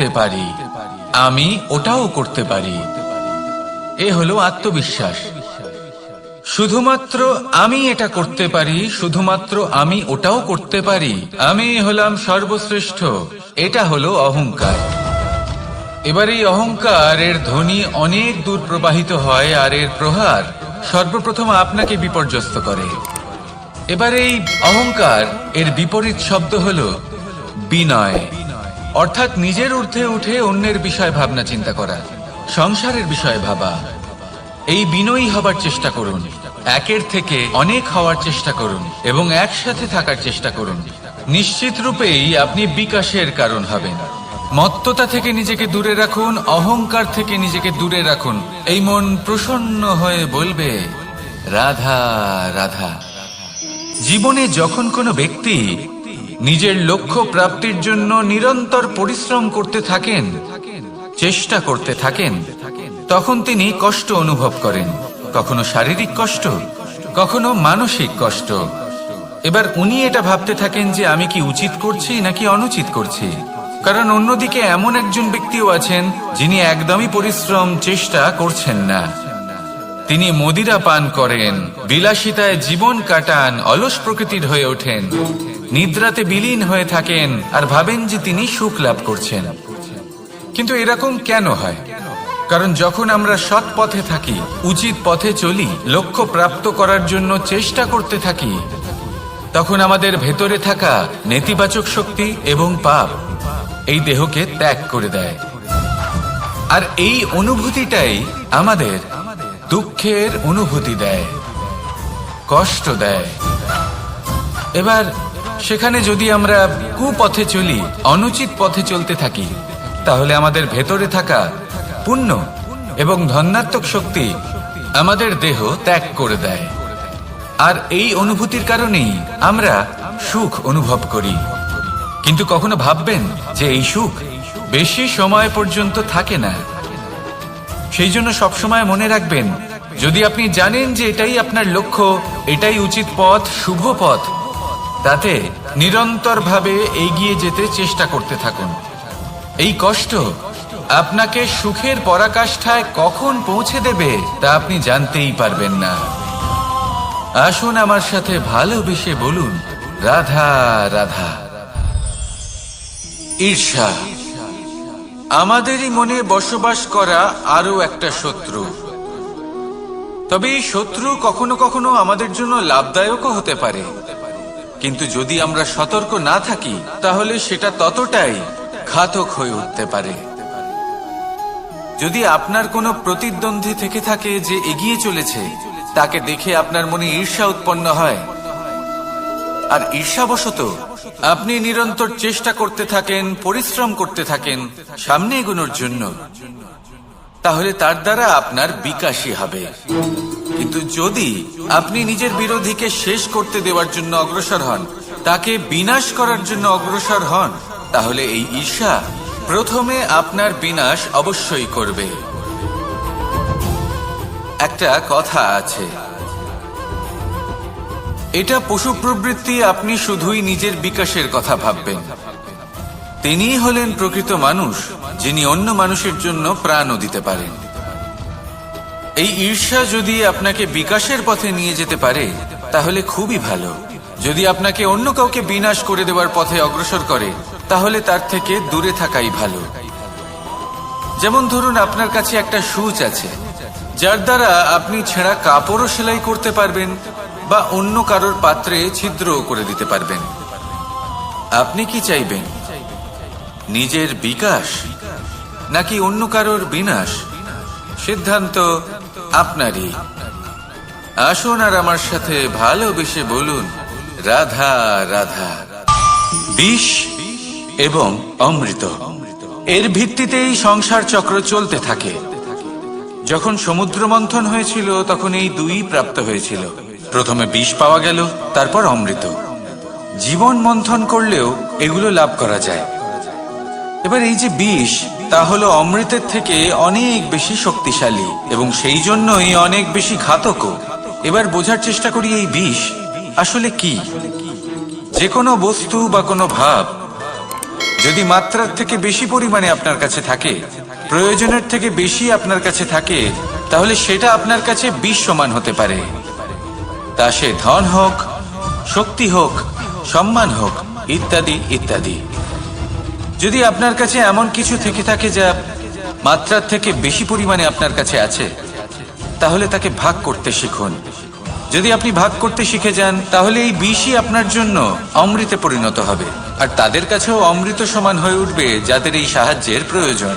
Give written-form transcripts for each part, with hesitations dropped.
করতে পারি, আমি ওটাও করতে পারি। এ হলো আত্মবিশ্বাস। শুধুমাত্র আমি এটা করতে পারি, শুধুমাত্র আমি ওটাও করতে পারি, আমি হলাম সর্বশ্রেষ্ঠ, এটা হলো অহংকার। এবার এই অহংকার এর ধ্বনি অনেক দূর প্রবাহিত হয়, আর এর প্রহার সর্বপ্রথম আপনাকে বিপর্যস্ত করে। এবার এই অহংকার এর বিপরীত শব্দ হলো বিনয়, অর্থাৎ নিজের ঊর্ধ্বে উঠে অন্যের বিষয় ভাবনা চিন্তা করা, সংসারের বিষয়ে ভাবা। এই বিনয়ী হবার চেষ্টা করুন, একের থেকে অনেক হওয়ার চেষ্টা করুন এবং একসাথে থাকার চেষ্টা করুন। নিশ্চিত রূপেই আপনি বিকাশের কারণ হবেন। মত্ততা থেকে নিজেকে দূরে রাখুন, অহংকার থেকে নিজেকে দূরে রাখুন। এই মন প্রসন্ন হয়ে বলবে রাধা রাধা। জীবনে যখন কোনো ব্যক্তি নিজের লক্ষ্য প্রাপ্তির জন্য নিরন্তর পরিশ্রম করতে থাকেন, চেষ্টা করতে থাকেন, তখন তিনি কষ্ট অনুভব করেন, কখনো শারীরিক কষ্ট, কখনো মানসিক কষ্ট। এবার উনি এটা ভাবতে থাকেন যে আমি কি উচিত করছি নাকি অনুচিত করছি। কারণ অন্যদিকে এমন একজন ব্যক্তিও আছেন যিনি একদমই পরিশ্রম চেষ্টা করছেন না। তিনি মদিরা পান করেন, বিলাসিতায় জীবন কাটান, অলস প্রকৃতির হয়ে ওঠেন, নিদ্রাতে বিলীন হয়ে থাকেন আর ভাবেন যে তিনি সুখ লাভ করছেন। কিন্তু এরকম কেন হয়? কারণ যখন আমরা সৎ পথে থাকি, উচিত পথে চলি, লক্ষ্য প্রাপ্ত করার জন্য চেষ্টা করতে থাকি, তখন আমাদের ভেতরে থাকা নেতিবাচক শক্তি এবং পাপ এই দেহকে ত্যাগ করে দেয়। আর এই অনুভূতিটাই আমাদের দুঃখের অনুভূতি দেয়, কষ্ট দেয়। এবার সেখানে যদি আমরা কুপথে চলি, অনুচিত পথে চলতে থাকি, তাহলে আমাদের ভেতরে থাকা পুণ্য এবং ধনাত্মক শক্তি আমাদের দেহ ত্যাগ করে দেয়। আর এই অনুভূতির কারণেই আমরা সুখ অনুভব করি। কিন্তু কখনো ভাববেন যে এই সুখ বেশি সময় পর্যন্ত থাকে না। সেই জন্য সবসময় মনে রাখবেন, যদি আপনি জানেন যে এটাই আপনার লক্ষ্য, এটাই উচিত পথ, শুভ পথ, তাতে নিরন্তরভাবে এগিয়ে যেতে চেষ্টা করতে থাকুন। এই কষ্ট আপনাকে সুখের পরাকাষ্ঠায় কখন পৌঁছে দেবে তা আপনি জানতেই পারবেন না। আসুন আমার সাথে ভালোবেসে বলুন রাধা রাধা। ঈর্ষা আমাদেরই মনে বসবাস করা আরো একটা শত্রু। তবে এই শত্রু কখনো কখনো আমাদের জন্য লাভদায়কও হতে পারে, কিন্তু যদি আমরা সতর্ক না থাকি তাহলে সেটা ততটাই ঘাতক হয়ে উঠতে পারে। যদি আপনার কোনো প্রতিদ্বন্দ্বী থেকে থাকে যে এগিয়ে চলেছে, তাকে দেখে আপনার মনে ঈর্ষা উৎপন্ন হয়, আর ঈর্ষাবশত আপনি নিরন্তর চেষ্টা করতে থাকেন, পরিশ্রম করতে থাকেন সামনে এগোনোর জন্য, তাহলে তার দ্বারা আপনার বিকাশই হবে। কিন্তু যদি আপনি নিজের বিরোধীকে শেষ করতে দেওয়ার জন্য অগ্রসর হন, তাকে বিনাশ করার জন্য অগ্রসর হন, তাহলে এই ঈর্ষা প্রথমে আপনার বিনাশ অবশ্যই করবে। একটা কথা আছে, এটা পশু প্রবৃত্তি, আপনি শুধুই নিজের বিকাশের কথা ভাববেন। তিনিই হলেন প্রকৃত মানুষ, যিনি অন্য মানুষের জন্য প্রাণও দিতে পারেন। এই ঈর্ষা যদি আপনাকে বিকাশের পথে নিয়ে যেতে পারে তাহলে খুবই ভালো। যদি আপনাকে অন্য কাউকে বিনাশ করে দেওয়ার পথে অগ্রসর করে, তাহলে তার থেকে দূরে থাকাই ভালো। যেমন ধরুন, আপনার কাছে একটা সূচ আছে, যার দ্বারা আপনি ছেঁড়া কাপড়ও সেলাই করতে পারবেন বা অন্য কারোর পাত্রে ছিদ্রও করে দিতে পারবেন। আপনি কি চাইবেন, নিজের বিকাশ নাকি অন্য কারোর বিনাশ? সিদ্ধান্ত আপনারই। আসুন আর আমার সাথে ভালোবেসে বলুন রাধা রাধা। বিষ এবং অমৃত, এর ভিত্তিতেই সংসার চক্র চলতে থাকে। যখন সমুদ্র মন্থন হয়েছিল তখন এই দুই প্রাপ্ত হয়েছিল। প্রথমে বিষ পাওয়া গেল, তারপর অমৃত। জীবন মন্থন করলেও এগুলো লাভ করা যায়। এবার এই যে বিষ, তা হলো অমৃতের থেকে অনেক বেশি শক্তিশালী এবং সেই জন্যই অনেক বেশি ঘাতকও। এবার বোঝার চেষ্টা করি এই বিষ আসলে কি। যে কোনো বস্তু বা কোনো ভাব যদি মাত্রার থেকে বেশি পরিমাণে আপনার কাছে থাকে, প্রয়োজনের থেকে বেশি আপনার কাছে থাকে, তাহলে সেটা আপনার কাছে বিষ সমান হতে পারে। তা সে ধন হোক, শক্তি হোক, সম্মান হোক, ইত্যাদি ইত্যাদি। যদি আপনার কাছে এমন কিছু থেকে থাকে যা মাত্রার থেকে বেশি পরিমাণে আপনার কাছে আছে, তাহলে তাকে ভাগ করতে শিখুন। যদি আপনি ভাগ করতে শিখে যান, তাহলে এই বিষই আপনার জন্য অমৃতে পরিণত হবে, আর তাদের কাছেও অমৃত সমান হয়ে উঠবে যাদের এই সাহায্যের প্রয়োজন।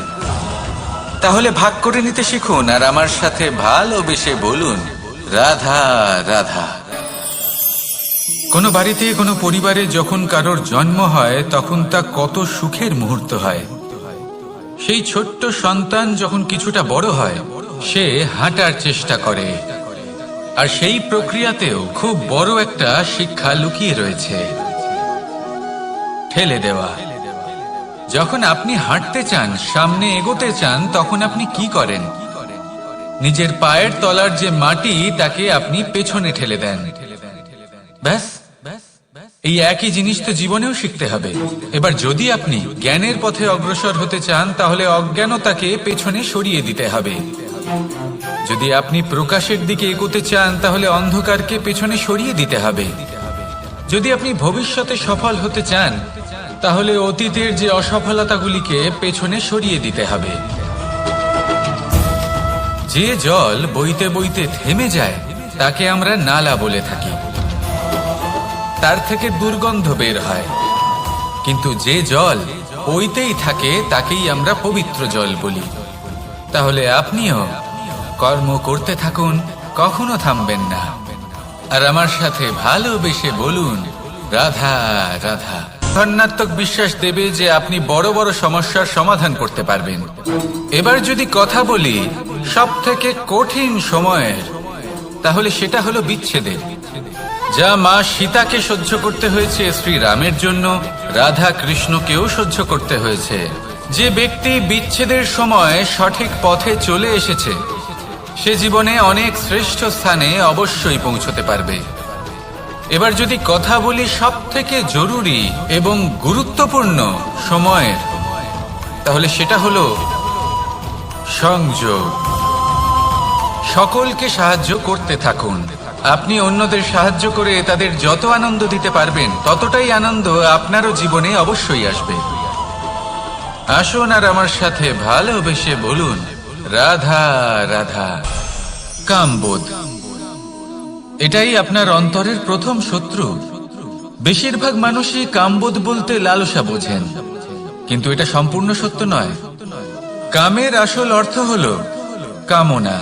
তাহলে ভাগ করে নিতে শিখুন আর আমার সাথে ভালোবেসে বলুন, রাধা রাধা। কোনো বাড়িতে, কোনো পরিবারে যখন কারোর জন্ম হয়, তখন তা কত সুখের মুহূর্ত হয়। সেই ছোট্ট সন্তান যখন কিছুটা বড় হয়, সে হাঁটার চেষ্টা করে, আর সেই প্রক্রিয়াতেও খুব বড় একটা শিক্ষা লুকিয়ে রয়েছে, ঠেলে দেওয়া। যখন আপনি হাঁটতে চান, সামনে এগোতে চান, তখন আপনি কি করেন? নিজের পায়ের তলার যে মাটি, তাকে আপনি পেছনে ঠেলে দেন। ব্যাস, এই একই জিনিস তো জীবনেও শিখতে হবে। এবার যদি আপনি জ্ঞানের পথে অগ্রসর হতে চান, তাহলে অজ্ঞানতাকে পেছনে সরিয়ে দিতে হবে। যদি আপনি প্রকাশের দিকে এগোতে চান, তাহলে অন্ধকারকে পেছনে সরিয়ে দিতে হবে। যদি আপনি ভবিষ্যতে সফল হতে চান, তাহলে অতীতের যে অসফলতাগুলিকে পেছনে সরিয়ে দিতে হবে। যে জল বইতে বইতে থেমে যায়, তাকে আমরা নালা বলে থাকি। তার থেকে দুর্গন্ধ বের হয়, কিন্তু যে জল বইতেই থাকে তাকেই আমরা পবিত্র জল বলি। তাহলে আপনিও কর্ম করতে থাকুন, কখনো থামবেন না, আর আমার সাথে ভালোবেসে বলুন, রাধা রাধা। ধন্যাত্মক বিশ্বাস দেবে যে আপনি বড় বড় সমস্যার সমাধান করতে পারবেন। এবার যদি কথা বলি সব থেকে কঠিন সময়ের, তাহলে সেটা হলো বিচ্ছেদের। যা মা সীতাকে সহ্য করতে হয়েছে শ্রীরামের জন্য, রাধা কৃষ্ণকেও সহ্য করতে হয়েছে। যে ব্যক্তি বিচ্ছেদের সময় সঠিক পথে চলে এসেছে, সে জীবনে অনেক শ্রেষ্ঠ স্থানে অবশ্যই পৌঁছতে পারবে। এবার যদি কথা বলি সব থেকে জরুরি এবং গুরুত্বপূর্ণ সময়ের, তাহলে সেটা হলো সংযোগ। সকলকে সাহায্য করতে থাকুন। আপনি অন্যদের সাহায্য করে তাদের যত আনন্দ দিতে পারবেন, ততটাই আনন্দ আপনারও জীবনে অবশ্যই আসবে। আসুন আর আমার সাথে ভালোবেসে বলুন, রাধা রাধা। কামবোধ, এটাই আপনার অন্তরের প্রথম শত্রু। বেশিরভাগ মানুষই কামবোধ বলতে লালসা বোঝেন, কিন্তু এটা সম্পূর্ণ সত্য নয়। কামের আসল অর্থ হলো কামনা।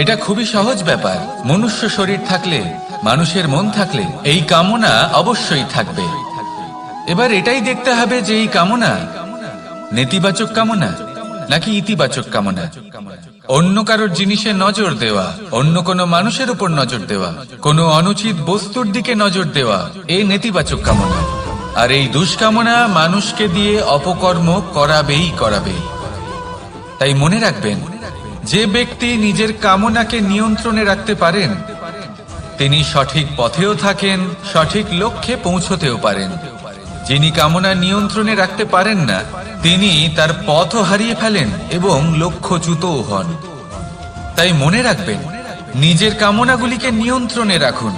এটা খুবই সহজ ব্যাপার। মনুষ্য শরীর থাকলে, মানুষের মন থাকলে, এই কামনা অবশ্যই থাকবে। এবার এটাই দেখতে হবে যে এই কামনা নেতিবাচক কামনা নাকি ইতিবাচক কামনা। অন্য কারোর জিনিসে নজর দেওয়া, অন্য কোনো মানুষের উপর নজর দেওয়া, কোনো অনুচিত বস্তুর দিকে নজর দেওয়া, এই নেতিবাচক কামনা। আর এই দুষ্কামনা মানুষকে দিয়ে অপকর্ম করাবেই করাবে। তাই মনে রাখবেন, যে ব্যক্তি নিজের কামনাকে নিয়ন্ত্রণে রাখতে পারেন, তিনি সঠিক পথেও থাকেন, সঠিক লক্ষ্যে পৌঁছতেও পারেন। যিনি কামনা নিয়ন্ত্রণে রাখতে পারেন না, তিনি তার পথও হারিয়ে ফেলেন এবং লক্ষ্যচ্যুতও হন। তাই মনে রাখবেন, নিজের কামনাগুলিকে নিয়ন্ত্রণে রাখুন।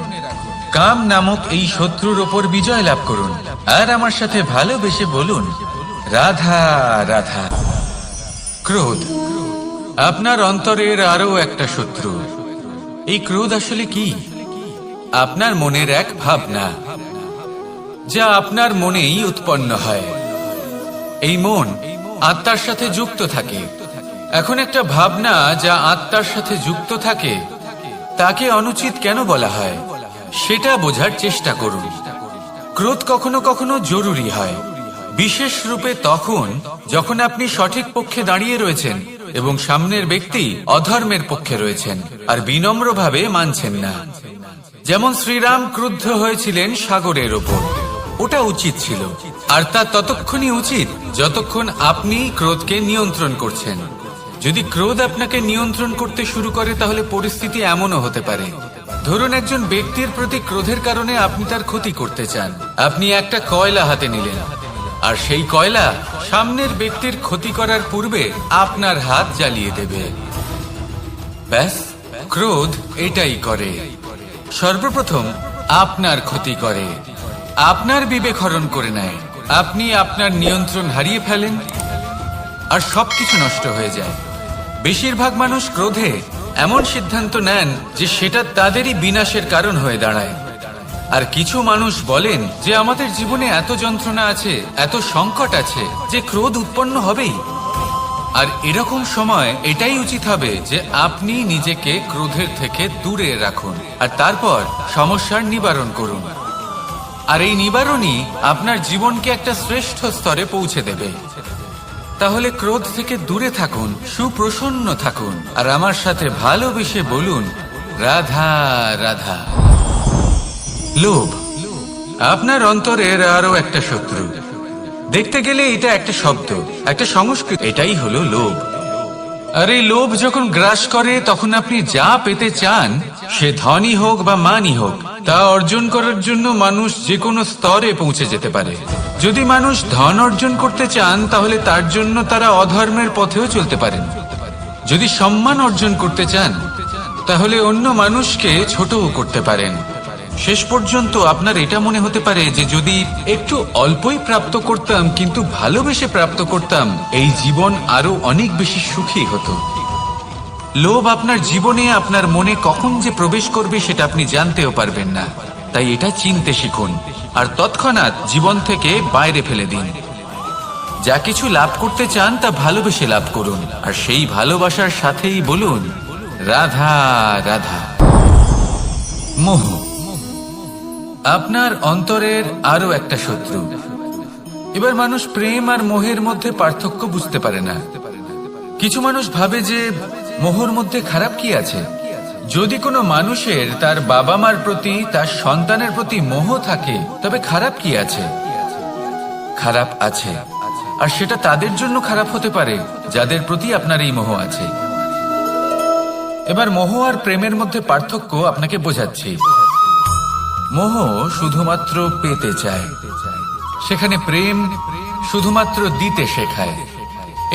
কাম নামক এই শত্রুর ওপর বিজয় লাভ করুন, আর আমার সাথে ভালোবেসে বলুন, রাধা রাধা। ক্রোধ, আপনার অন্তরের আরো একটা শত্রু। এই ক্রোধ আসলে কি? আপনার মনের এক ভাবনা, যা আপনার মনেই উৎপন্ন হয়। এই মন আত্মার সাথে যুক্ত থাকে। এখন একটা ভাবনা যা আত্মার সাথে যুক্ত থাকে, তাকে অনুচিত কেন বলা হয়, সেটা বোঝার চেষ্টা করুন। ক্রোধ কখনো কখনো জরুরি হয়, বিশেষ রূপে তখন যখন আপনি সঠিক পক্ষে দাঁড়িয়ে রয়েছেন এবং সামনের ব্যক্তি অধর্মের পক্ষে রয়েছেন আর বিনম্রভাবে মানছেন না। যেমন শ্রীরাম ক্রুদ্ধ হয়েছিলেন সাগরের ওপর। ওটা উচিত ছিল, আর তা ততক্ষণই উচিত যতক্ষণ আপনি ক্রোধকে নিয়ন্ত্রণ করছেন। যদি ক্রোধ আপনাকে নিয়ন্ত্রণ করতে শুরু করে, তাহলে পরিস্থিতি এমনও হতে পারে, ধরুন একজন ব্যক্তির প্রতি ক্রোধের কারণে আপনি তার ক্ষতি করতে চান। আপনি একটা কয়লা হাতে নিলেন আর সেই কয়লা সামনের ব্যক্তির ক্ষতি করার পূর্বে আপনার হাত জ্বালিয়ে দেবে। ব্যাস, ক্রোধ এটাই করে। সর্বপ্রথম আপনার ক্ষতি করে, আপনার বিবেক হরণ করে নেয়, আপনি আপনার নিয়ন্ত্রণ হারিয়ে ফেলেন আর সবকিছু নষ্ট হয়ে যায়। বেশিরভাগ মানুষ ক্রোধে এমন সিদ্ধান্ত নেন যে সেটা তাদেরই বিনাশের কারণ হয়ে দাঁড়ায়। আর কিছু মানুষ বলেন যে আমাদের জীবনে এত যন্ত্রণা আছে, এত সংকট আছে যে ক্রোধ উৎপন্ন হবেই। আর এরকম সময় এটাই উচিত হবে যে আপনি নিজেকে ক্রোধের থেকে দূরে রাখুন আর তারপর সমস্যার নিবারণ করুন। আর এই নিবারণই আপনার জীবনকে একটা শ্রেষ্ঠ স্তরে পৌঁছে দেবে। তাহলে ক্রোধ থেকে দূরে থাকুন, সুপ্রসন্ন থাকুন আর আমার সাথে ভালোবেসে বলুন, রাধা রাধা। লোভ আপনার অন্তরের আরো একটা শত্রু। দেখতে গেলে এটা একটা শব্দ, একটা সংস্কৃতি। এটাই হলো লোভ। আর এই লোভ যখন গ্রাস করে তখন আপনি যা পেতে চান, সে ধনই হোক বা মানই হোক, তা অর্জন করার জন্য মানুষ যে কোনো স্তরে পৌঁছে যেতে পারে। যদি মানুষ ধন অর্জন করতে চান তাহলে তার জন্য তারা অধর্মের পথেও চলতে পারেন। যদি সম্মান অর্জন করতে চান তাহলে অন্য মানুষকে ছোটও করতে পারেন। শেষ পর্যন্ত আপনার এটা মনে হতে পারে যে যদি একটু অল্পই প্রাপ্ত করতাম কিন্তু ভালোবেসে প্রাপ্ত করতাম, এই জীবন আরো অনেক বেশি সুখী হতো। লোভ আপনার জীবনে, আপনার মনে কখন যে প্রবেশ করবে সেটা আপনি জানতেও পারবেন না। তাই এটা চিনতে শিখুন আর তৎক্ষণাৎ জীবন থেকে বাইরে ফেলে দিন। যা কিছু লাভ করতে চান তা ভালোবেসে লাভ করুন আর সেই ভালোবাসার সাথেই বলুন, রাধা রাধা। মোহ আপনার অন্তরের আরো একটা শত্রু। এবার মানুষ প্রেম আর মোহের মধ্যে পার্থক্য বুঝতে পারে না। কিছু মানুষ ভাবে যে মোহর মধ্যে খারাপ কি আছে। যদি কোনো মানুষের তার বাবা মার প্রতি, তার সন্তানের প্রতি মোহ থাকে, তবে খারাপ কি আছে? খারাপ আছে, আর সেটা তাদের জন্য খারাপ হতে পারে যাদের প্রতি আপনার এই মোহ আছে। এবার মোহ আর প্রেমের মধ্যে পার্থক্য আপনাকে বোঝাচ্ছি। মোহ শুধুমাত্র পেতে চায়, সেখানে প্রেম শুধুমাত্র দিতে শেখায়।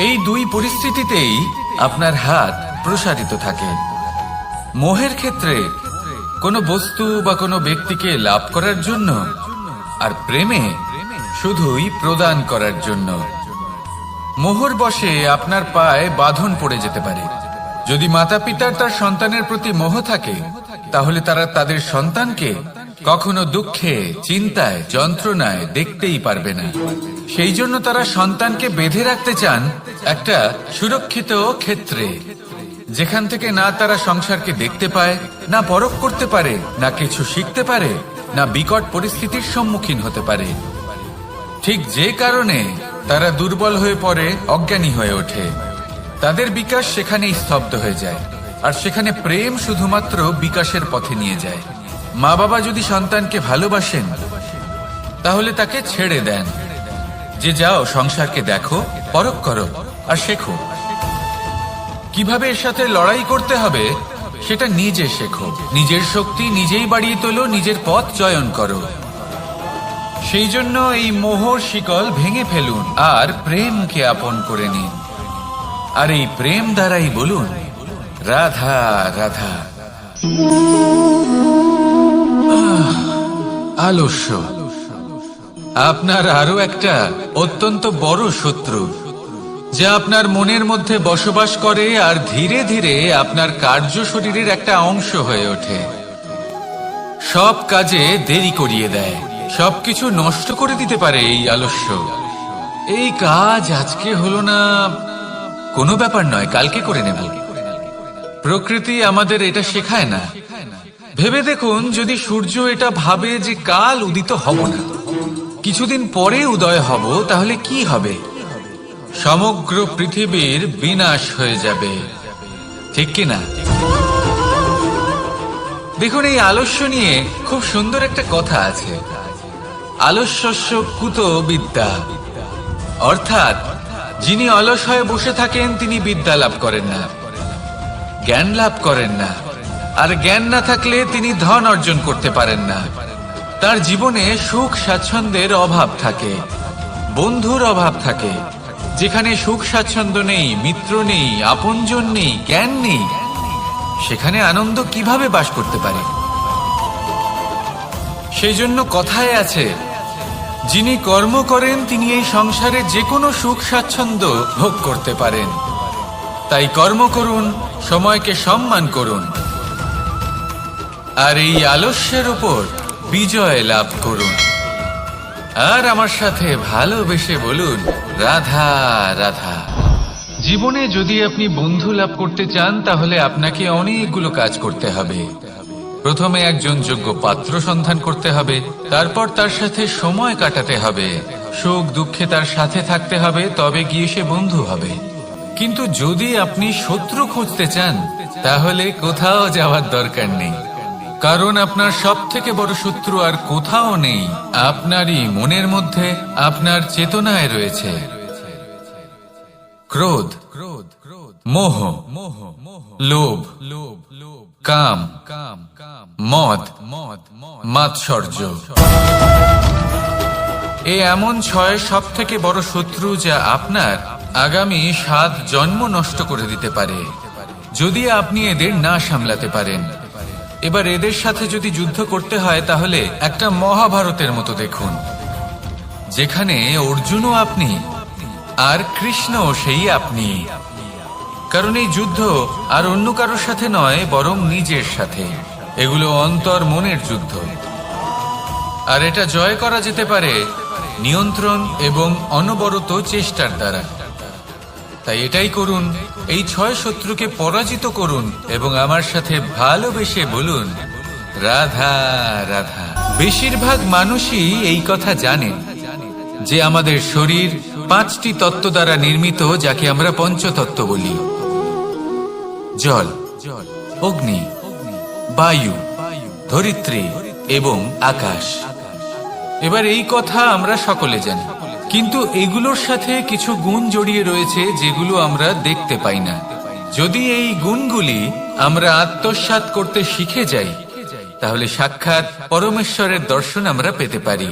এই দুই পরিস্থিতিতেই আপনার হাত প্রসারিত থাকে। মোহের ক্ষেত্রে কোনো বস্তু বা কোনো ব্যক্তিকে লাভ করার জন্য, আর প্রেমে শুধুই প্রদান করার জন্য। মোহর বশে আপনার পায়ে বাঁধন পড়ে যেতে পারে। যদি মাতা পিতার তার সন্তানের প্রতি মোহ থাকে তাহলে তারা তাদের সন্তানকে কখনো দুঃখে, চিন্তায়, যন্ত্রণায় দেখতেই পারবে না। সেই জন্য তারা সন্তানকে বেঁধে রাখতে চান একটা সুরক্ষিত ক্ষেত্রে, যেখান থেকে না তারা সংসারকে দেখতে পায়, না পরখ করতে পারে, না কিছু শিখতে পারে, না বিকট পরিস্থিতির সম্মুখীন হতে পারে। ঠিক যে কারণে তারা দুর্বল হয়ে পড়ে, অজ্ঞানী হয়ে ওঠে। তাদের বিকাশ সেখানেই স্তব্ধ হয়ে যায়, আর সেখানে প্রেম শুধুমাত্র বিকাশের পথে নিয়ে যায়। মা বাবা যদি সন্তানকে ভালোবাসেন তাহলে তাকে ছেড়ে দেন যে যাও সংসারকে দেখো, পরখ করো আর শেখো। কিভাবে এর সাথে লড়াই করতে হবে সেটা নিজে শেখো। নিজের শক্তি নিজেই বাড়িয়ে তোলো, নিজের পথ চয়ন করো। সেই জন্য এই মোহর শিকল ভেঙে ফেলুন আর প্রেমকে আপন করে নিন। আর এই প্রেম দ্বারাই বলুন, রাধা রাধা। আলস্য আপনার আরো একটা অত্যন্ত বড় শত্রু, যা আপনার মনের মধ্যে বসবাস করে আর ধীরে ধীরে আপনার কার্য শরীরের একটা অংশ হয়ে ওঠে। সব কাজে দেরি করিয়ে দেয়, সবকিছু নষ্ট করে দিতে পারে এই আলস্য। এই কাজ আজকে হলো না, কোনো ব্যাপার নয়, কালকে করে নেব। প্রকৃতি আমাদের এটা শেখায় না। ভেবে দেখুন, যদি সূর্য এটা ভাবে যে কাল উদিত হব না, কিছুদিন পরে উদয় হব, তাহলে কি হবে? সমগ্র পৃথিবীর বিনাশ হয়ে যাবে, ঠিক কিনা? দেখুন, এই আলস্য নিয়ে খুব সুন্দর একটা কথা আছে, আলস্যস্য কুত বিদ্যা। অর্থাৎ যিনি অলস হয়ে বসে থাকেন তিনি বিদ্যা লাভ করেন না, জ্ঞান লাভ করেন না, আর জ্ঞান না থাকলে তিনি ধন অর্জন করতে পারেন না। তার জীবনে সুখ স্বাচ্ছন্দ্যের অভাব থাকে। বন্ধুর অভাব থাকে, যেখানে সুখ স্বাচ্ছন্দ্য নেই, মিত্র নেই, আপনজন নেই, জ্ঞান নেই, সেখানে আনন্দ কিভাবে বাস করতে পারে? সেই জন্য কথায় আছে, যিনি কর্ম করেন তিনি এই সংসারে যে কোনো সুখ স্বাচ্ছন্দ্য ভোগ করতে পারেন। তাই কর্ম করুন, সময়কে সম্মান করুন, আর এই আলস্যের উপর বিজয় লাভ করুন। আর আমার সাথে ভালোবেসে বলুন, রাধা রাধা। জীবনে যদি আপনি বন্ধু লাভ করতে চান, তাহলে আপনাকে অনেকগুলো কাজ করতে হবে। প্রথমে একজন যোগ্য পাত্র সন্ধান করতে হবে, তারপর তার সাথে সময় কাটাতে হবে, সুখ দুঃখে তার সাথে থাকতে হবে, তবে গিয়ে সে বন্ধু হবে। কিন্তু যদি আপনি শত্রু খুঁজতে চান, তাহলে কোথাও যাওয়ার দরকার নেই, কারণ আপনার সব থেকে বড় শত্রু আর কোথাও নেই, আপনারই মনের মধ্যে, আপনার চেতনায় রয়েছে। ক্রোধ, মোহ, লোভ, কাম, মদ, মাৎসর্য। এ এমন 6 সব থেকে বড় শত্রু, যা আপনার আগামী 7 জন্ম নষ্ট করে দিতে পারে, যদি আপনি এদের না সামলাতে পারেন। এবার এদের সাথে যদি যুদ্ধ করতে হয়, তাহলে একটা মহাভারতের মতো দেখুন, যেখানে অর্জুনও আপনি আর কৃষ্ণ সেই আপনি। কারণ এই যুদ্ধ আর অন্য কারোর সাথে নয়, বরং নিজের সাথে। এগুলো অন্তর মনের যুদ্ধ, আর এটা জয় করা যেতে পারে নিয়ন্ত্রণ এবং অনবরত চেষ্টার দ্বারা। তাই এটাই করুন, এই 6 শত্রুকে পরাজিত করুন এবং আমার সাথে ভালোবেসে বলুন, রাধা রাধা। বেশিরভাগ মানুষই এই কথা জানেন যে আমাদের শরীর 5টি তত্ত্ব দ্বারা নির্মিত, যাকে আমরা পঞ্চতত্ত্ব বলি: জল, অগ্নি, বায়ু, ধরিত্রী এবং আকাশ। এবার এই কথা আমরা সকলে জানি, কিন্তু এগুলোর সাথে কিছু গুণ জড়িয়ে রয়েছে, যেগুলো আমরা দেখতে পাই না। যদি এই গুণগুলি আমরা আত্মসাৎ করতে শিখে যাই, তাহলে সাক্ষাৎ পরমেশ্বরের দর্শন আমরা পেতে পারি।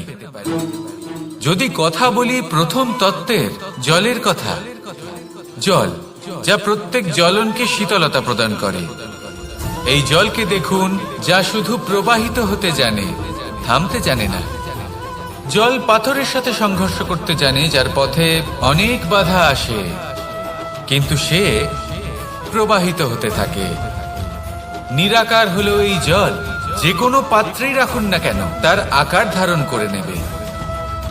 যদি কথা বলি প্রথম তত্ত্বের, জলের কথা, জল যা প্রত্যেক জ্বলনকে শীতলতা প্রদান করে। এই জলকে দেখুন, যা শুধু প্রবাহিত হতে জানে, থামতে জানে না। জল পাথরের সাথে সংঘর্ষ করতে জানে, যার পথে অনেক বাধা আসে, কিন্তু সে প্রবাহিত হতে থাকে। নিরাকার হলো এই জল, যে কোনো পাত্রেই রাখুন না কেন, তার আকার ধারণ করে নেবে।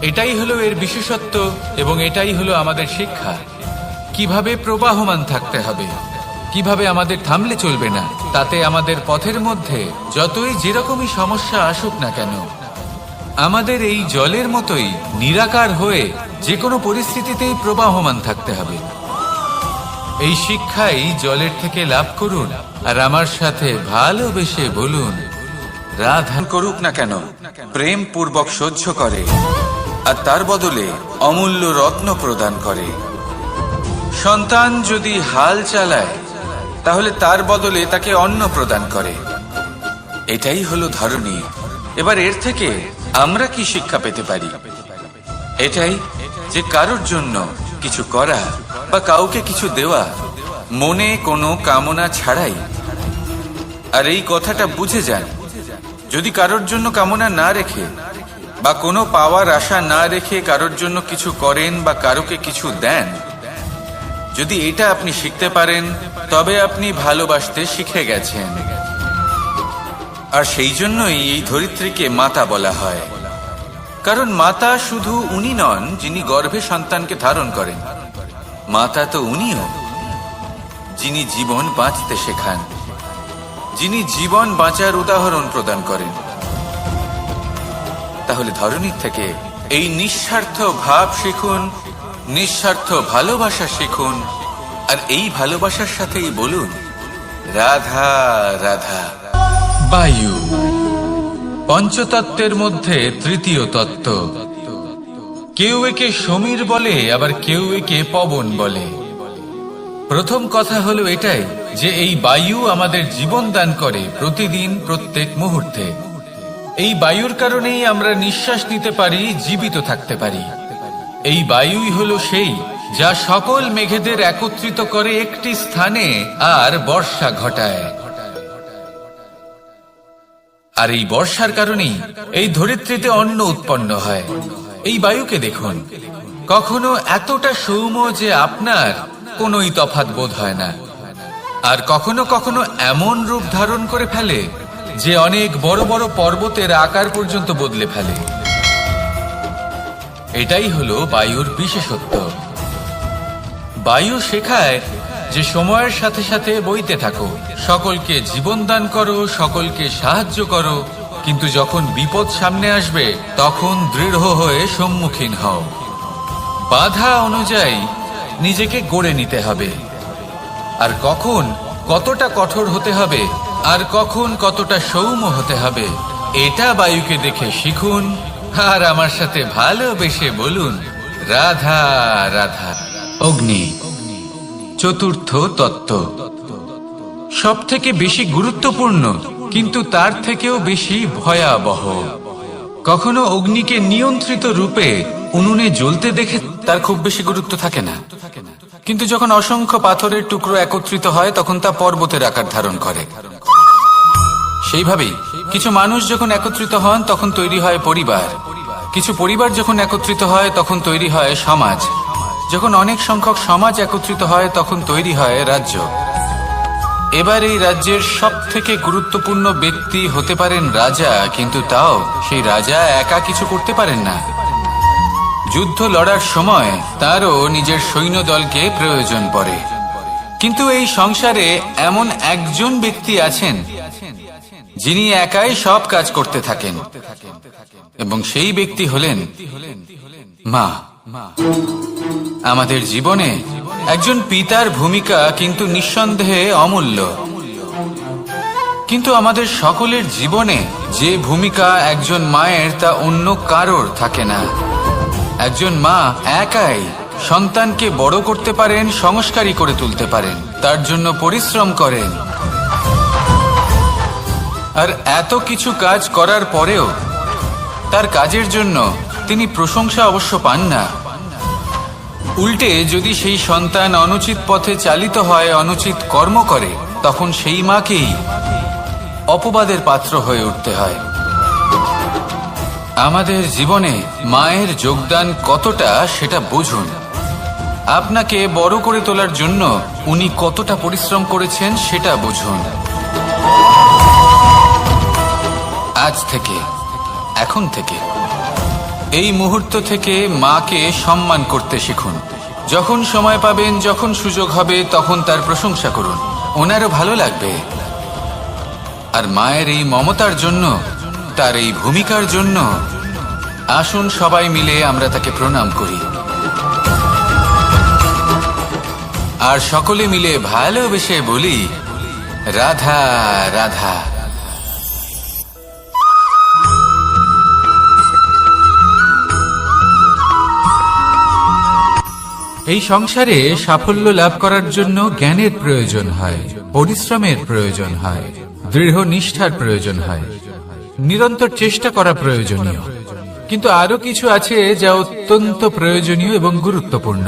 এটাই হলো এর বিশেষত্ব, এবং এটাই হলো আমাদের শিক্ষা। কিভাবে প্রবাহমান থাকতে হবে, কিভাবে আমাদের থামলে চলবে না, তাতে আমাদের পথের মধ্যে যতই যেরকমই সমস্যা আসুক না কেন, আমাদের এই জলের মতোই নিরাকার হয়ে যে কোনো পরিস্থিতিতেই প্রবাহমান থাকতে হবে। এই শিক্ষাই জলের থেকে লাভ করুন, আর আমার সাথে ভালোবেসে বলুন, রাধা। করুক না কেন, প্রেম পূর্বক সহ্য করে, আর তার বদলে অমূল্য রত্ন প্রদান করে। সন্তান যদি হাল চালায়, তাহলে তার বদলে তাকে অন্ন প্রদান করে। এটাই হলো ধরনী। এবার এর থেকে আমরা কি শিক্ষা পেতে পারি? এটাই যে কারোর জন্য কিছু করা বা কাউকে কিছু দেওয়া মনে কোনো কামনা ছাড়াই। আর এই কথাটা বুঝে যান, যদি কারোর জন্য কামনা না রেখে বা কোনো পাওয়ার আশা না রেখে কারোর জন্য কিছু করেন বা কারোকে কিছু দেন, যদি এটা আপনি শিখতে পারেন, তবে আপনি ভালোবাসতে শিখে গেছেন। আর সেই জন্যই এই ধরিত্রীকে মাতা বলা হয়, কারণ মাতা শুধু উনি নন যিনি গর্ভে সন্তানকে ধারণ করেন, মাতা তো উনিও যিনি জীবন বাঁচতে শেখান, যিনি জীবন বাঁচার উদাহরণ প্রদান করেন। তাহলে ধরনীর থেকে এই নিঃস্বার্থ ভাব শিখুন, নিঃস্বার্থ ভালোবাসা শিখুন, আর এই ভালোবাসার সাথেই বলুন, রাধা রাধা। বায়ু পঞ্চতত্ত্বের মধ্যে তৃতীয় তত্ত্ব। কেউ একে সমীর বলে, আবার কেউ একে পবন বলে। প্রথম কথা হলো এটাই যে এই বায়ু আমাদের জীবন দান করে প্রতিদিন, প্রত্যেক মুহূর্তে। এই বায়ুর কারণেই আমরা নিঃশ্বাস নিতে পারি, জীবিত থাকতে পারি। এই বায়ুই হলো সেই যা সকল মেঘেদের একত্রিত করে একটি স্থানে আর বর্ষা ঘটায়। আর এই বর্ষার কারণেই এই ধরিত্রীতে অন্ন উৎপন্ন হয়। এই বায়ুকে দেখুন, কখনো এতটা সৌম্য যে আপনার কোনোই তফাৎ বোধ হয় না, আর কখনো কখনো এমন রূপ ধারণ করে ফেলে যে অনেক বড় বড় পর্বতের আকার পর্যন্ত বদলে ফেলে। এটাই হলো বায়ুর বিশেষত্ব। বায়ু শেখায় যে সময়ের সাথে সাথে বইতে থাকো, সকলকে জীবন দান করো, সকলকে সাহায্য করো, কিন্তু যখন বিপদ সামনে আসবে তখন দৃঢ় হয়ে সম্মুখীন হও। বাধা অনুযায়ী নিজেকে গড়ে নিতে হবে, আর কখন কতটা কঠোর হতে হবে আর কখন কতটা সৌম্য হতে হবে এটা বায়ুকে দেখে শিখুন, আর আমার সাথে ভালোবেসে বলুন রাধা রাধা। অগ্নি চতুর্থ তত্ত্ব, সব থেকে বেশি গুরুত্বপূর্ণ কিন্তু তার থেকেও বেশি ভয়াবহ। কখনো অগ্নিকে নিয়ন্ত্রিত রূপে উনুনে জ্বলতে দেখে তার খুব বেশি গুরুত্ব থাকে না, কিন্তু যখন অসংখ্য পাথরের টুকরো একত্রিত হয় তখন তা পর্বতের আকার ধারণ করে। সেইভাবেই কিছু মানুষ যখন একত্রিত হন তখন তৈরি হয় পরিবার, কিছু পরিবার যখন একত্রিত হয় তখন তৈরি হয় সমাজ, যখন অনেক সংখ্যক সমাজ একত্রিত হয় তখন তৈরি হয় রাজ্য। এবার এই রাজ্যের সব থেকে গুরুত্বপূর্ণ ব্যক্তি হতে পারেন রাজা, কিন্তু তাও সেই রাজা একা কিছু করতে পারেন না। যুদ্ধ লড়ার সময় তারও নিজের সৈন্যদলকে প্রয়োজন পড়ে। কিন্তু এই সংসারে এমন একজন ব্যক্তি আছেন যিনি একাই সব কাজ করতে থাকেন, এবং সেই ব্যক্তি হলেন মা। আমাদের জীবনে একজন পিতার ভূমিকা কিন্তু নিঃসন্দেহে অমূল্য, কিন্তু আমাদের সকলের জীবনে যে ভূমিকা একজন মায়ের তা অন্য কারোর থাকে না। একজন মা একাই সন্তানকে বড় করতে পারেন, সংস্কারী করে তুলতে পারেন, তার জন্য পরিশ্রম করেন, আর এত কিছু কাজ করার পরেও তার কাজের জন্য তিনি প্রশংসা অবশ্য পান না। উল্টে যদি সেই সন্তান অনুচিত পথে চালিত হয়, অনুচিত কর্ম করে, তখন সেই মাকেই অপবাদের পাত্র হয়ে উঠতে হয়। আমাদের জীবনে মায়ের যোগদান কতটা সেটা বুঝুন। আপনাকে বড় করে তোলার জন্য উনি কতটা পরিশ্রম করেছেন সেটা বুঝুন। আজ থেকে, এখন থেকে, এই মুহূর্ত থেকে মাকে সম্মান করতে শিখুন। যখন সময় পাবেন, যখন সুযোগ হবে, তখন তার প্রশংসা করুন, ওনারও ভালো লাগবে। আর মায়ের এই মমতার জন্য, তার এই ভূমিকার জন্য আসুন সবাই মিলে আমরা তাকে প্রণাম করি, আর সকলে মিলে ভালোবেসে বলি রাধা রাধা। এই সংসারে সাফল্য লাভ করার জন্য জ্ঞানের প্রয়োজন হয়, পরিশ্রমের প্রয়োজন হয়, দৃঢ় নিষ্ঠার প্রয়োজন হয়, নিরন্তর চেষ্টা করা প্রয়োজনীয়। কিন্তু আরো কিছু আছে যা অত্যন্ত প্রয়োজনীয় এবং গুরুত্বপূর্ণ।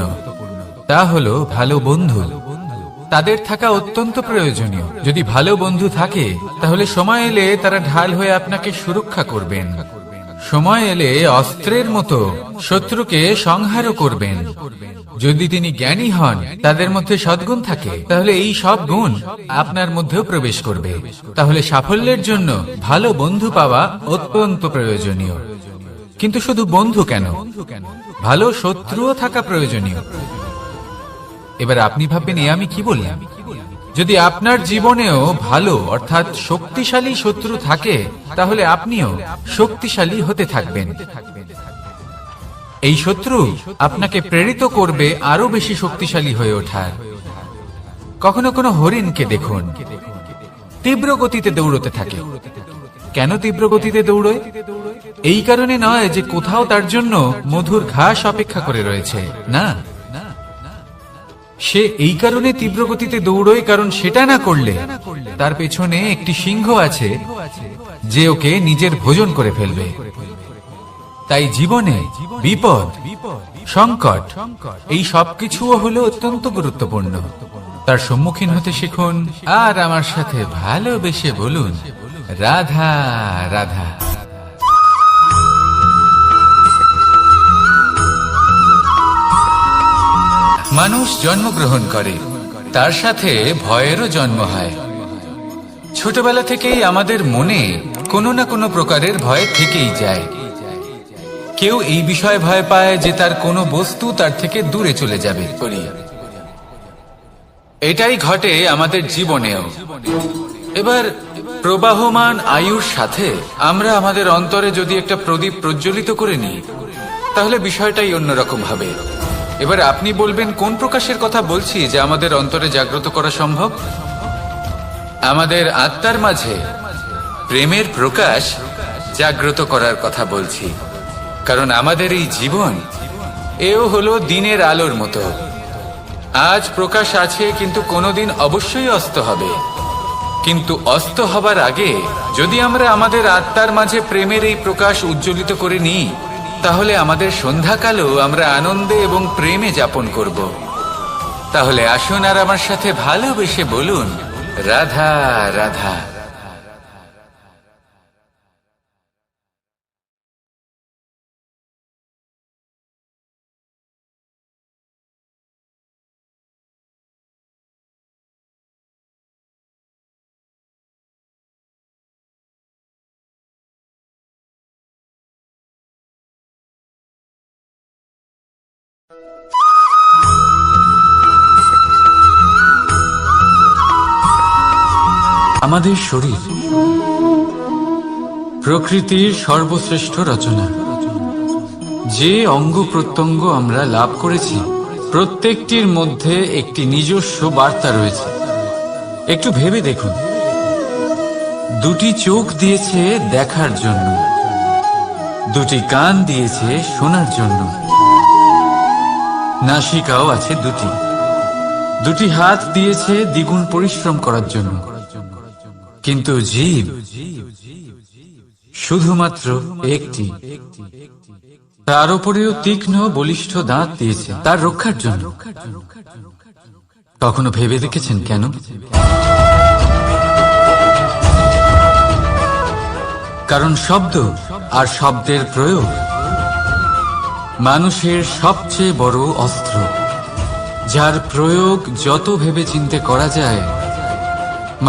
তা হলো ভালো বন্ধু। তাদের থাকা অত্যন্ত প্রয়োজনীয়। যদি ভালো বন্ধু থাকে তাহলে সময় এলে তারা ঢাল হয়ে আপনাকে সুরক্ষা করবেন। সময় এলে অস্ত্রের মতো শত্রুকে সংহারও করবেন। যদি তিনি জ্ঞানী হন, তাদের মধ্যে সদ্গুণ থাকে, তাহলে এই সব গুণ আপনার মধ্যেও প্রবেশ করবে। তাহলে সাফল্যের জন্য ভালো বন্ধু পাওয়া অত্যন্ত প্রয়োজনীয়। কিন্তু শুধু বন্ধু কেন, ভালো শত্রুও থাকা প্রয়োজনীয়। এবার আপনি ভাববেন, এ আমি কি বললাম? যদি আপনার জীবনেও ভালো অর্থাৎ শক্তিশালী শত্রু থাকে, তাহলে আপনিও শক্তিশালী হতে থাকবেন। এই শত্রু আপনাকে প্রেরিত করবে আরো বেশি শক্তিশালী হয়ে ওঠার। কখনো কোনো হরিণকে দেখুন, তীব্র গতিতে দৌড়তে থাকে। কেন তীব্র গতিতে দৌড়য়? এই কারণে নয় যে কোথাও তার জন্য মধুর ঘাস অপেক্ষা করে রয়েছে, না। সে এই কারণে তীব্র গতিতে দৌড়য় কারণ সেটা না করলে তার পেছনে একটি সিংহ আছে যে ওকে নিজের ভোজন করে ফেলবে। তাই জীবনে বিপদ, সংকট এই সবকিছুও হলো অত্যন্ত গুরুত্বপূর্ণ। তার সম্মুখীন হতে শিখুন আর আমার সাথে ভালোবেসে বলুন, রাধা রাধা। মানুষ জন্মগ্রহণ করে, তার সাথে ভয়েরও জন্ম হয়। ছোটবেলা থেকেই আমাদের মনে কোনো না কোনো প্রকারের ভয় থেকেই যায়। কেউ এই বিষয়ে ভয় পায় যে তার কোনো বস্তু তার থেকে দূরে চলে যাবে। এটাই ঘটে আমাদের জীবনেও। এবার প্রবাহমান আয়ুর সাথে আমরা আমাদের অন্তরে যদি একটা প্রদীপ প্রজ্বলিত করে নিই, তাহলে বিষয়টাই অন্যরকম হবে। এবার আপনি বলবেন কোন প্রকাশের কথা বলছি যা আমাদের অন্তরে জাগ্রত করা সম্ভব? আমাদের আত্মার মাঝে প্রেমের প্রকাশ জাগ্রত করার কথা বলছি। কারণ আমাদের এই জীবন এও হলো দিনের আলোর মতো। আজ প্রকাশ আছে, কিন্তু কোনোদিন অবশ্যই অস্ত হবে। কিন্তু অস্ত হবার আগে যদি আমরা আমাদের আত্মার মাঝে প্রেমের এই প্রকাশ উজ্জ্বলিত করে নিই, তাহলে আমাদের সন্ধ্যাকালও আমরা আনন্দে এবং প্রেমে যাপন করব। তাহলে আসুন আর আমার সাথে ভালোবেসে বলুন, রাধা রাধা। আমাদের শরীর প্রকৃতির সর্বশ্রেষ্ঠ রচনা। যে অঙ্গ প্রত্যঙ্গ আমরা লাভ করেছি, প্রত্যেকটির মধ্যে একটি নিজস্ব বার্তা রয়েছে। একটু ভেবে দেখুন, দুটি চোখ দিয়েছে দেখার জন্য, দুটি কান দিয়েছে শোনার জন্য, নাসিকাও আছে দুটি, দুটি হাত দিয়েছে দ্বিগুণ পরিশ্রম করার জন্য। কিন্তু জীব শুধুমাত্র একটি। তার উপরেও তীক্ষ্ণ বলিষ্ঠ দাঁত দিয়েছে তার রক্ষার জন্য। কখনো ভেবে দেখেছেন কেন? কারণ শব্দ আর শব্দের প্রয়োগ মানুষের সবচেয়ে বড় অস্ত্র, যার প্রয়োগ যত ভেবে চিন্তে করা যায়,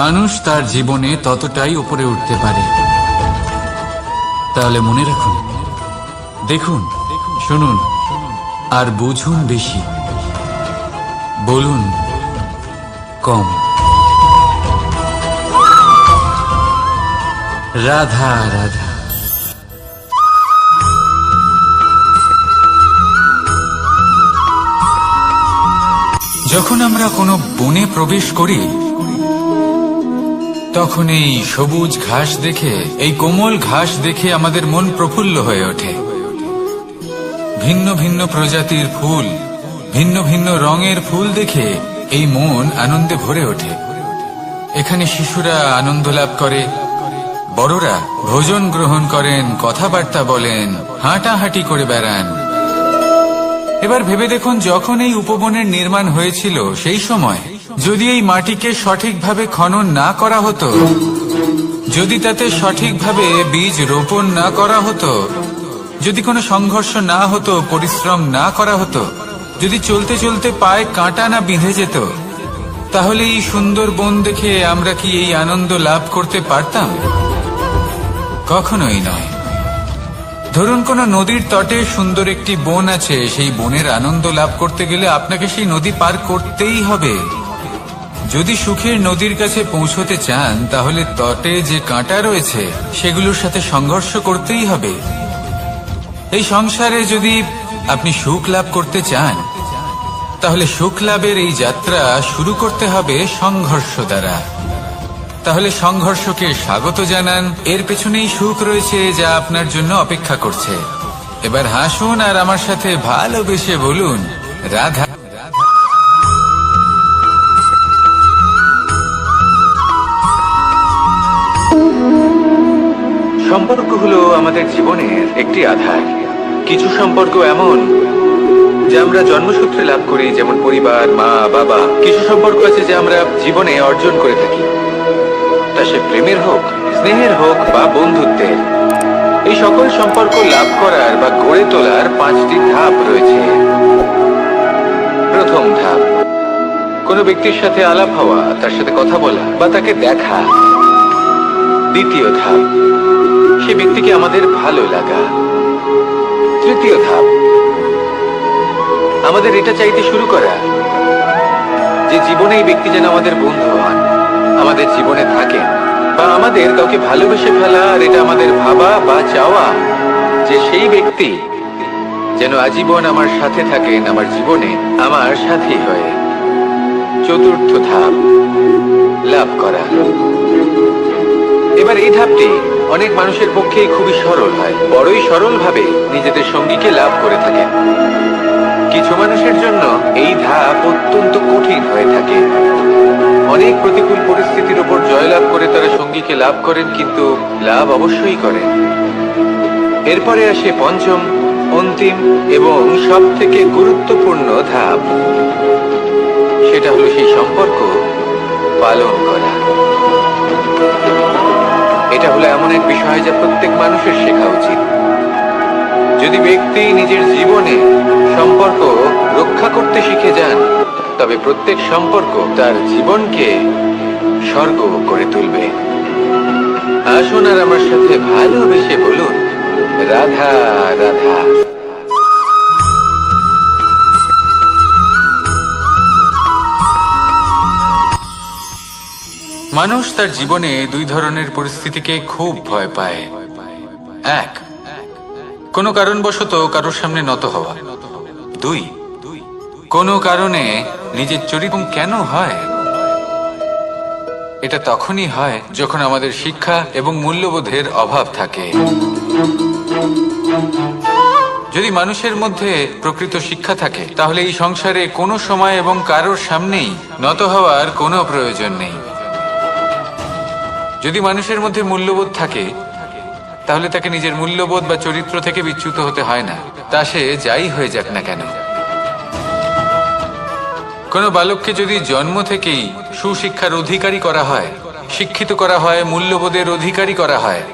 মানুষ তার জীবনে ততটাই উপরে উঠতে পারে। তাহলে মনে রাখুন, দেখুন, শুনুন আর বুঝুন বেশি, বলুন কম। রাধা রাধা। যখন আমরা কোনো বনে প্রবেশ করি, তখন এই সবুজ ঘাস দেখে, এই কোমল ঘাস দেখে আমাদের মন প্রফুল্ল হয়ে ওঠে। ভিন্ন ভিন্ন প্রজাতির ফুল, ভিন্ন ভিন্ন রঙের ফুল দেখে এই মন আনন্দে ভরে ওঠে। এখানে শিশুরা আনন্দ লাভ করে, বড়রা ভোজন গ্রহণ করেন, কথাবার্তা বলেন, হাঁটাহাঁটি করে বেড়ান। এবার ভেবে দেখুন, যখন এই উপবনের নির্মাণ হয়েছিল, সেই সময় যদি এই মাটিকে সঠিকভাবে খনন না করা হতো, যদি তাতে সঠিকভাবে বীজ রোপণ না করা হতো, যদি কোনো সংঘর্ষ না হতো, পরিশ্রম না করা হতো, যদি চলতে চলতে পায়ে কাঁটা না বিঁধে যেত, তাহলে এই সুন্দর বন দেখে আমরা কি এই আনন্দ লাভ করতে পারতাম? কখনোই নয়। ধরুন কোনো নদীর তটে সুন্দর একটি বন আছে, সেই বনের আনন্দ লাভ করতে গেলে আপনাকে সেই নদী পার করতেই হবে। যদি সুখের নদীর কাছে পৌঁছতে চান, তাহলে তটে যে কাঁটা রয়েছে সেগুলোর সাথে সংঘর্ষ করতেই হবে। এই সংসারে যদি আপনি সুখ লাভ করতে চান, তাহলে সুখ লাভের এই যাত্রা শুরু করতে হবে সংঘর্ষ দ্বারা। তাহলে সংঘর্ষকে স্বাগত জানান, এর পেছনেই সুখ রয়েছে যা আপনার জন্য অপেক্ষা করছে। এবার হাসুন আর আমার সাথে ভালোবেসে বলুন, রাধা। সম্পর্ক হলো আমাদের জীবনের একটি আধার। কিছু সম্পর্ক এমন যে আমরা জন্মসূত্রে লাভ করি, যেমন পরিবার, মা, বাবা। কিছু সম্পর্ক আছে যে আমরা জীবনে অর্জন করে থাকি, তা সে প্রেমের হোক, স্নেহের হোক বা বন্ধুত্বের। এই সকল সম্পর্ক লাভ করার বা গড়ে তোলার 5টি ধাপ রয়েছে। প্রথম ধাপ, কোনো ব্যক্তির সাথে আলাপ হওয়া, তার সাথে কথা বলা বা তাকে দেখা। দ্বিতীয় ধাপ, সে ব্যক্তিকে আমাদের ভালো লাগা। তৃতীয় ধাপ, আমাদের এটা চাইতে শুরু করা যে জীবনে এই ব্যক্তি যেন আমাদের বন্ধু হন, আমাদের জীবনে থাকেন, বা আমাদের কাউকে ভালোবেসে ফেলা। আর এটা আমাদের ভাবা বা চাওয়া যে সেই ব্যক্তি যেন আজীবন আমার সাথে থাকেন, আমার জীবনে আমার সাথী হয়ে। চতুর্থ ধাপ, লাভ করা। এবার এই ধাপটি অনেক মানুষের পক্ষেই খুবই সরল হয়, বড়ই সরল ভাবে নিজেদের সঙ্গীকে লাভ করে থাকেন। কিছু মানুষের জন্য এই ধাপ অত্যন্ত কঠিন হয়ে থাকে। অনেক প্রতিকূল পরিস্থিতির উপর জয়লাভ করে তারা সঙ্গীকে লাভ করেন, কিন্তু লাভ অবশ্যই করেন। এরপরে আসে পঞ্চম, অন্তিম এবং সব থেকে গুরুত্বপূর্ণ ধাপ। সেটা হলো সেই সম্পর্ক পালন করা। এটা হলো এমন এক বিষয় যা প্রত্যেক মানুষের শেখা উচিত। যদি ব্যক্তি নিজের জীবনে সম্পর্ক রক্ষা করতে শিখে যান, তবে প্রত্যেক সম্পর্ক তার জীবনকে স্বর্গ করে তুলবে। আসুন আর আমার সাথে ভালোবেসে বলুন, রাধা রাধা। মানুষ তার জীবনে দুই ধরনের পরিস্থিতিকে খুব ভয় পায়। এক, কোনো কারণবশত কারোর সামনে নত হওয়া। দুই, কোনো কারণে নিজের চরিত্র কেন হয়? এটা তখনই হয় যখন আমাদের শিক্ষা এবং মূল্যবোধের অভাব থাকে। যদি মানুষের মধ্যে প্রকৃত শিক্ষা থাকে, তাহলে এই সংসারে কোনো সময় এবং কারোর সামনেই নত হওয়ার কোনো প্রয়োজন নেই। যদি মানুষের মধ্যে মূল্যবোধ থাকে, তাহলে তাকে নিজের মূল্যবোধ বা চরিত্র থেকে বিচ্যুত হতে হয় না, তা সে যাই হয়ে যাক না কেন। কোনো বালককে যদি জন্ম থেকেই সুশিক্ষার অধিকারী করা হয়, শিক্ষিত করা হয়, মূল্যবোধের অধিকারী করা হয়,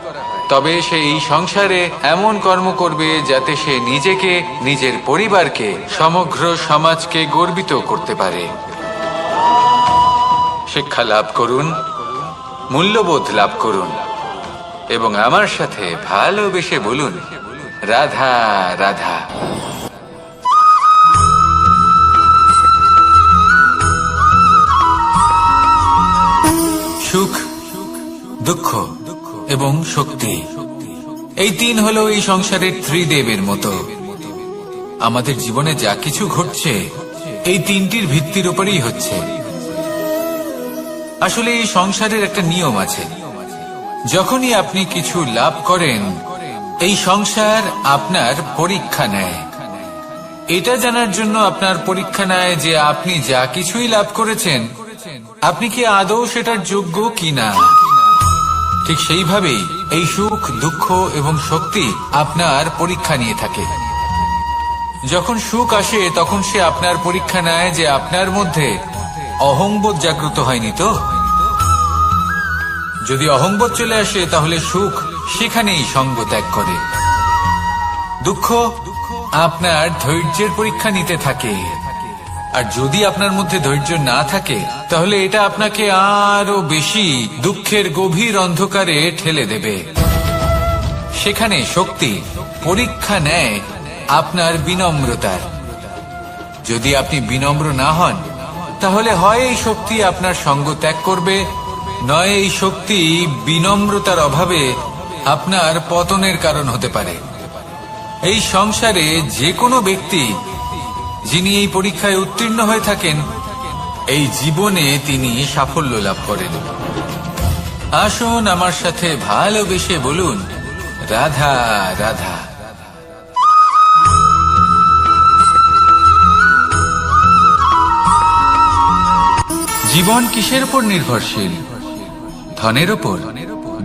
তবে সে এই সংসারে এমন কর্ম করবে যাতে সে নিজেকে, নিজের পরিবারকে, সমগ্র সমাজকে গর্বিত করতে পারে। শিক্ষা লাভ করুন, মূল্যবোধ লাভ করুন এবং আমার সাথে ভালোবেসে বলুন, রাধা রাধা। সুখ, দুঃখ এবং শক্তি, এই তিন হলো এই সংসারের ত্রিদেবের মতো। আমাদের জীবনে যা কিছু ঘটছে এই তিনটির ভিত্তির উপরেই হচ্ছে। আসলে এই সংসারের একটা নিয়ম আছে। যখনই আপনি কিছু লাভ করেন, এই সংসার আপনার পরীক্ষা নেয়। এটা জানার জন্য আপনার পরীক্ষা নেয় যে আপনি যা কিছুই লাভ করেছেন, আপনি কি আদৌ সেটার যোগ্য কিনা। ঠিক সেইভাবেই এই সুখ, দুঃখ এবং শক্তি আপনার পরীক্ষা নিয়ে থাকে। যখন সুখ আসে, তখন সে আপনার পরীক্ষা নেয় যে আপনার মধ্যে অহংবোধ জাগ্রত হয়নি তো। যদি অহংবোধ চলে আসে, তাহলে সুখ সেখানেই সঙ্গ ত্যাগ করে। দুঃখ আপনার ধৈর্যের পরীক্ষা নিতে থাকে, আর যদি আপনার মধ্যে ধৈর্য না থাকে, তাহলে এটা আপনাকে আরো বেশি দুঃখের গভীর অন্ধকারে ঠেলে দেবে। সেখানে শক্তি পরীক্ষা নেয় আপনার বিনম্রতার। যদি আপনি বিনম্র না হন, তাহলে হয় এই শক্তি আপনার সঙ্গ ত্যাগ করবে, নয় এই শক্তি বিনম্রতার অভাবে আপনার পতনের কারণ হতে পারে। এই সংসারে যে কোনো ব্যক্তি যিনি এই পরীক্ষায় উত্তীর্ণ হয়ে থাকেন, এই জীবনে তিনি সাফল্য লাভ করেন। আসুন আমার সাথে ভালোবেসে বলুন, রাধা রাধা। জীবন কিসের উপর নির্ভরশীল? ধনের উপর,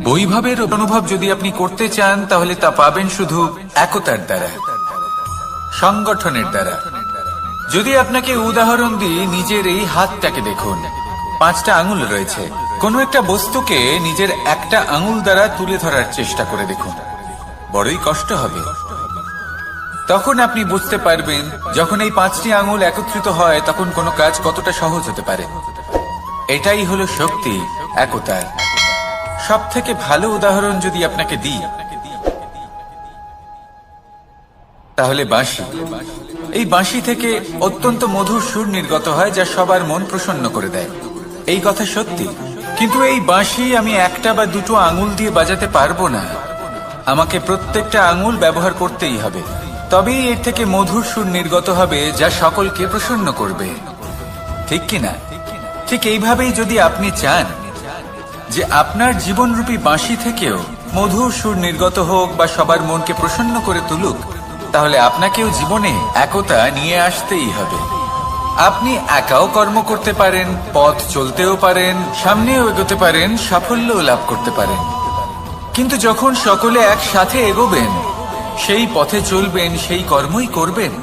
বৈভবের অনুভব যদি আপনি করতে চান, তাহলে তা পাবেন শুধু একতার দ্বারা। সংগঠনের দ্বারা। যদি আপনাকে উদাহরণ দিই, নিজের এই হাতটাকে দেখুন, 5টা আঙুল রয়েছে। কোনো একটা বস্তুকে নিজের একটা আঙুল দ্বারা তুলে ধরার চেষ্টা করে দেখুন, বড়ই কষ্ট হবে। তখন আপনি বুঝতে পারবেন যখন এই 5টি আঙুল একত্রিত হয় তখন কোনো কাজ কতটা সহজ হতে পারে। এটাই হলো শক্তি, একতার। সব থেকে ভালো উদাহরণ যদি আপনাকে দিই তাহলে বাঁশি। এই বাঁশি থেকে অত্যন্ত মধুর সুর নির্গত হয় যা সবার মন প্রসন্ন করে দেয়। এই কথা সত্যি, কিন্তু এই বাঁশি আমি একটা বা দুটো আঙুল দিয়ে বাজাতে পারবো না। আমাকে প্রত্যেকটা আঙুল ব্যবহার করতেই হবে, তবেই এর থেকে মধুর সুর নির্গত হবে যা সকলকে প্রসন্ন করবে, ঠিক কিনা? ঠিক এইভাবেই যদি আপনি চান যে আপনার জীবনরূপী বাঁশি থেকেও মধুর সুর নির্গত হোক বা সবার মনকে প্রসন্ন করে তুলুক, তাহলে আপনাকেও জীবনে একতা নিয়ে আসতেই হবে। আপনি একাও কর্ম করতে পারেন, পথ চলতেও পারেন, সামনেও এগোতে পারেন, সাফল্যও লাভ করতে পারেন। কিন্তু যখন সকলে একসাথে এগোবেন, সেই পথে চলবেন, সেই কর্মই করবেন,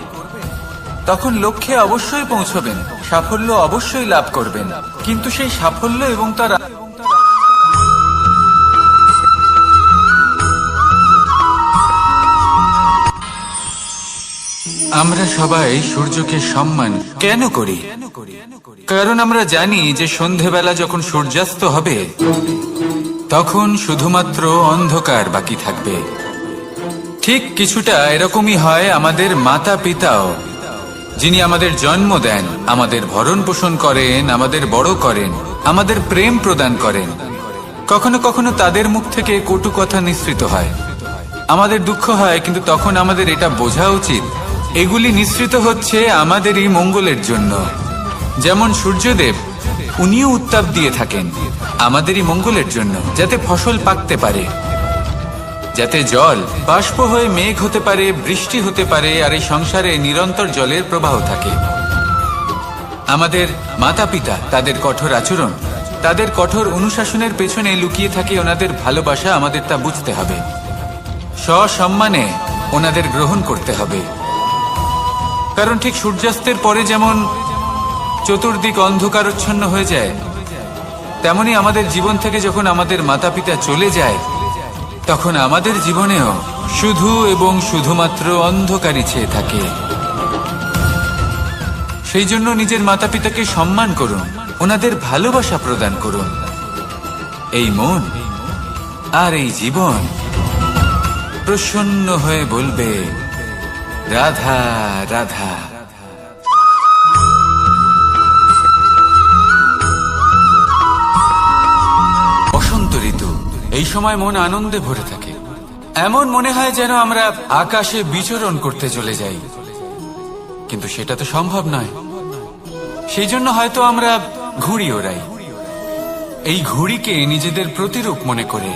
তখন লক্ষ্যে অবশ্যই পৌঁছবেন, সাফল্য অবশ্যই লাভ করবেন। কিন্তু সেই সাফল্য এবং তার আমরা সবাই সূর্যকে সম্মান কেন করি? কারণ আমরা জানি যে সন্ধেবেলা যখন সূর্যাস্ত হবে তখন শুধুমাত্র অন্ধকার বাকি থাকবে। ঠিক কিছুটা এরকমই হয় আমাদের মাতা পিতাও, যিনি আমাদের জন্ম দেন, আমাদের ভরণ পোষণ করেন, আমাদের বড় করেন, আমাদের প্রেম প্রদান করেন। কখনো কখনো তাদের মুখ থেকে কটু কথা নিঃসৃত হয়, আমাদের দুঃখ হয়, কিন্তু তখন আমাদের এটা বোঝা উচিত এগুলি নিঃসৃত হচ্ছে আমাদেরই মঙ্গলের জন্য। যেমন সূর্যদেব, উনিও উত্তাপ দিয়ে থাকেন আমাদেরই মঙ্গলের জন্য, যাতে ফসল পাকতে পারে, যাতে জল বাষ্প হয়ে মেঘ হতে পারে, বৃষ্টি হতে পারে, আর এই সংসারে নিরন্তর জলের প্রবাহ থাকে। আমাদের মাতা পিতা, তাদের কঠোর আচরণ, তাদের কঠোর অনুশাসনের পেছনে লুকিয়ে থাকে ওনাদের ভালোবাসা। আমাদের তা বুঝতে হবে, সসম্মানে ওনাদের গ্রহণ করতে হবে। কারণ ঠিক সূর্যাস্তের পরে যেমন চতুর্দিক অন্ধকারচ্ছন্ন হয়ে যায়, তেমনি আমাদের জীবন থেকে যখন আমাদের মাতা পিতা চলে যায় তখন আমাদের জীবনেও শুধু এবং শুধুমাত্র অন্ধকারই ছেয়ে থাকে। সেই জন্য নিজের মাতা পিতাকে সম্মান করুন, ওনাদের ভালোবাসা প্রদান করুন। এই মন আর এই জীবন প্রসন্ন হয়ে বলবে, রাধা রাধা। বসন্ত ঋতু, এই সময় মন আনন্দে ভরে থাকে। এমন মনে হয় যেন আমরা আকাশে বিচরণ করতে চলে যাই, কিন্তু সেটা তো সম্ভব নয়। সেই জন্য হয়তো আমরা ঘুড়ি ওড়াই, এই ঘুড়িকে নিজেদের প্রতিরূপ মনে করে।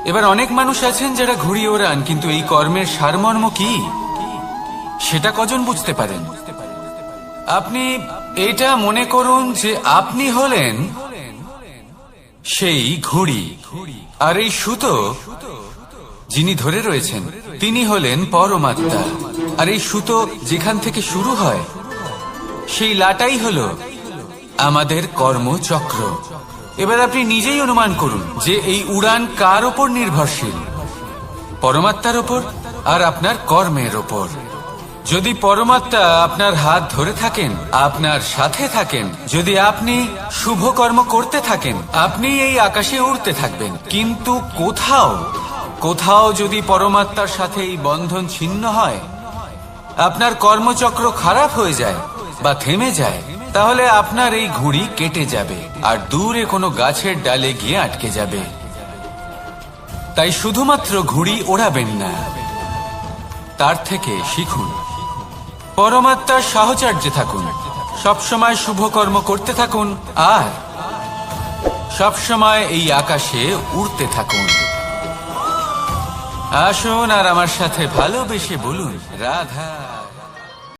এবার অনেক মানুষ আছেন যারা ঘুড়ি ওড়ান, কিন্তু এই কর্মের সারমর্ম কি সেটা কজন বুঝতে পারেন? আপনি এটা মনে করুন যে আপনি হলেন সেই ঘুড়ি, আর এই সুতো যিনি ধরে রয়েছেন তিনি হলেন পরমাত্মা। আর এই সুতো যেখান থেকে শুরু হয় সেই লাটাই হলো আমাদের কর্মচক্র। এবার আপনি নিজেই অনুমান করুন যে এই উড়ান কার ওপর নির্ভরশীল, পরমাত্মার ওপর আর আপনার কর্মের ওপর। যদি পরমাত্মা আপনার হাত ধরে থাকেন, আপনার সাথে থাকেন, যদি আপনি শুভ কর্ম করতে থাকেন, আপনি এই আকাশে উড়তে থাকবেন। কিন্তু কোথাও কোথাও যদি পরমাত্মার সাথে এই বন্ধন ছিন্ন হয়, আপনার কর্মচক্র খারাপ হয়ে যায় বা থেমে যায়, তাহলে আপনার এই ঘুড়ি কেটে যাবে আর দূরে কোনো গাছের ডালে গিয়ে আটকে যাবে। তাই শুধুমাত্র ঘুড়ি ওড়াবেন না, তার থেকে শিখুন, পরমাত্মার সাহচর্যে থাকুন, সবসময় শুভ কর্ম করতে থাকুন আর সবসময় এই আকাশে উড়তে থাকুন। আসুন আর আমার সাথে ভালোবেসে বলুন, রাধা।